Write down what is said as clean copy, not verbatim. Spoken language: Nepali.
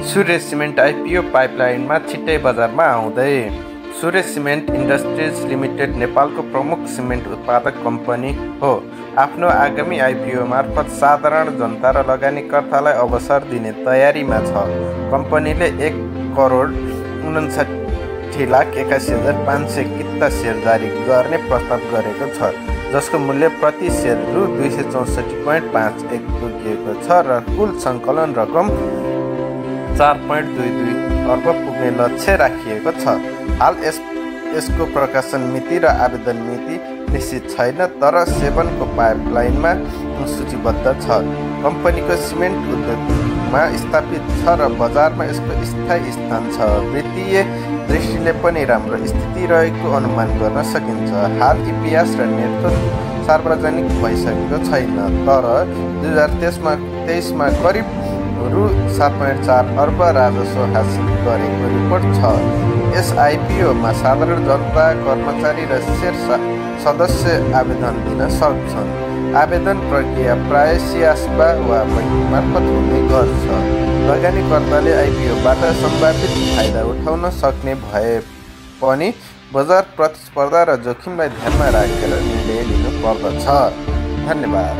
सूर्य सिमेन्ट आइपिओ पाइपलाइनमा छिट्टै बजारमा आउँदै। सूर्य सिमेन्ट इन्डस्ट्रिज लिमिटेड नेपालको प्रमुख सिमेन्ट उत्पादक कम्पनी हो। आफ्नो आगामी आइपिओ मार्फत साधारण जनता र लगानीकर्तालाई अवसर दिने तयारीमा छ। कम्पनीले 1,59,81,500 किता सेयर जारी गर्ने प्रस्ताव गरेको छ, जसको मूल्य प्रति सेयर रु 264.51 तोकिएको छ र कुल सङ्कलन रकम 4.22 अर्ब पुग्ने लक्ष्य राखिएको छ। हाल यसको प्रकाशन मिति र आवेदन मिति निश्चित छैन, तर 7को पाइपलाइनमा सूचीबद्ध छ। कम्पनीको सिमेन्ट उद्योगमा स्थापित छ र बजारमा यसको स्थायी स्थान छ। वित्तीय दृष्टिले पनि राम्रो स्थिति रहेको अनुमान गर्न सकिन्छ। हाल इपिएस र नेटवर्क सार्वजनिक भइसकेको छैन, तर 2023मा करिब रु 7.4 अर्ब राजस्व हासिल गरेको रिपोर्ट छ। यस आइपिओमा साधारण जनता, कर्मचारी र शेयर सदस्य आवेदन दिन सक्छन्। आवेदन प्रक्रिया प्राय सियासबा वा बैंक मार्फत हुने गर्छ। लगानीकर्ताले आइपिओबाट सम्भावित फाइदा उठाउन सक्ने भए पनि बजार प्रतिस्पर्धा र जोखिमलाई ध्यानमा राखेर निर्णय लिनु पर्दछ। धन्यवाद।